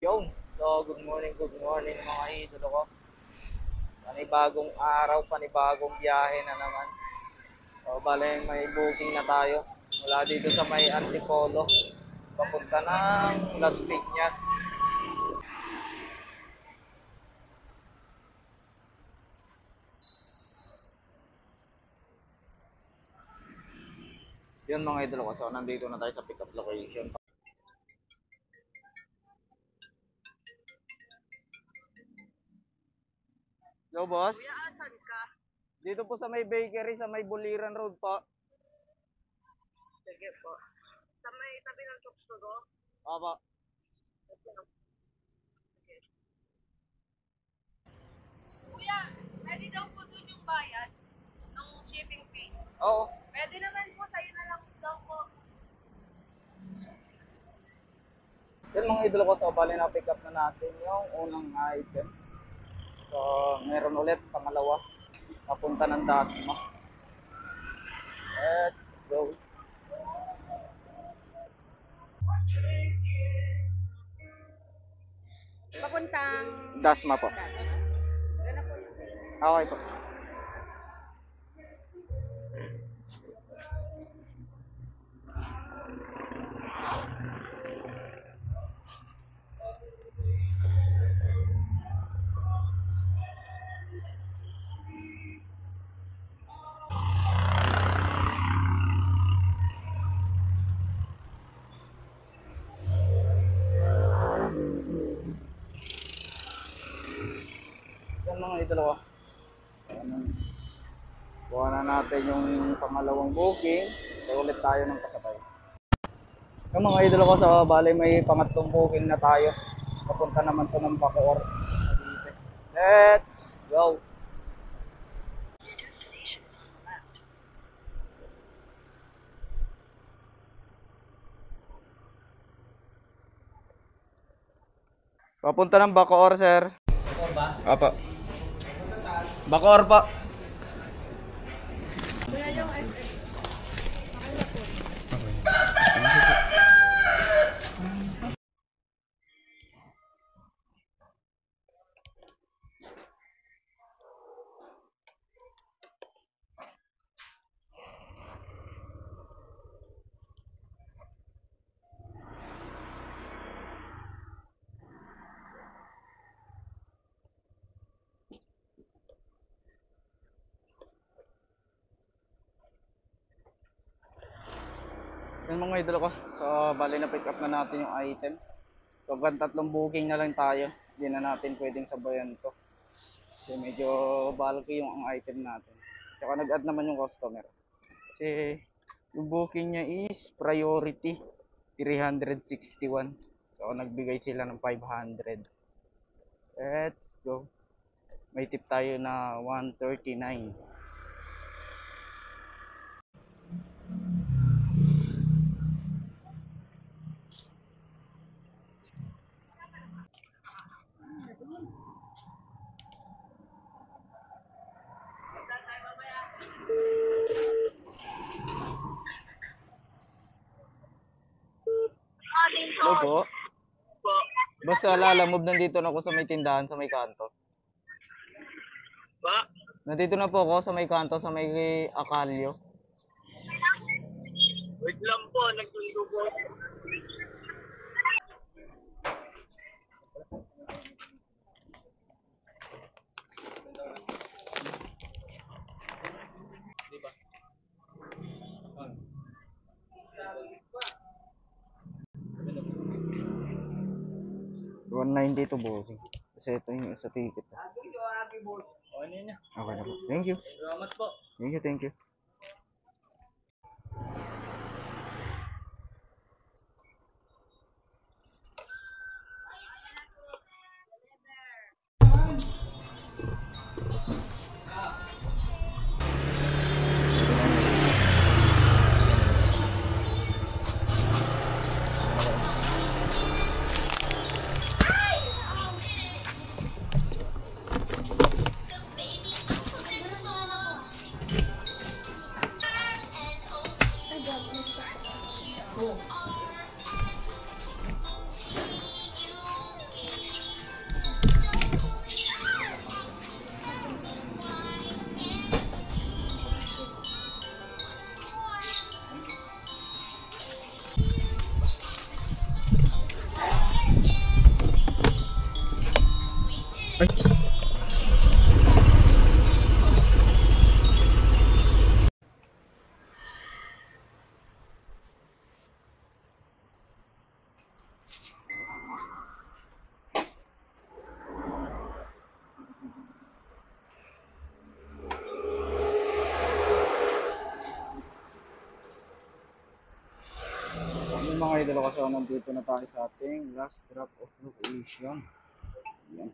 Yun. So, good morning mga idolo ko. Panibagong araw, panibagong biyahe na naman. So, bale may booking na tayo. Mula dito sa may Antipolo. Papunta ng Las Piñas. Yun mga idolo ko. So, nandito na tayo sa pick up location. Yo, boss. Kuya, asan ka? Dito po sa may bakery, sa may Buliran Road po. Sige po. Sa may tabi ng Tuxturo? Opo. Kuya, pwede daw po dun yung bayad ng shipping fee? Oo. Pwede naman po, sa'yo na lang daw po. Yun mga idolo ko. So, bali na pick up na natin yung unang item. So, meron ulit, pangalawa. Papunta ng Dasma. Let's go. Papuntang... Dasma po. Ano po? Okay po. Yan mga idolo ko. Buha na natin yung pangalawang booking. So ulit tayo ng kasabay. Yung mga idolo ko, sa bali may pangatlong booking na tayo. Papunta naman to ng Bacoor. Let's go! Papunta ng Bacoor, sir. Bacoor ba? Apa. Bacoor pa. Kuya, yung SM. Yung mga idolo ko. So bali na pick up na natin yung item. So tatlong booking na lang tayo. Hindi na natin pwedeng sabayan to. Kasi medyo bulky yung ang item natin. Tsaka nag-add naman yung customer. Kasi yung booking niya is priority 361. So nagbigay sila ng 500. Let's go. May tip tayo na 139. Hello po. Basta lalamove, nandito na ako sa may tindahan sa may kanto. Ba? Nandito na po ako sa may kanto sa may Akalyo. Wait lang po, nagsundo po. Diba? 192 bossing. Kasi ito yung isa ticket. Okay na. Okay na po. Thank you. Salamat po. Thank you, thank you. Yung mga idol, kasi nandito na tayo sa ating last drop of location. Yan.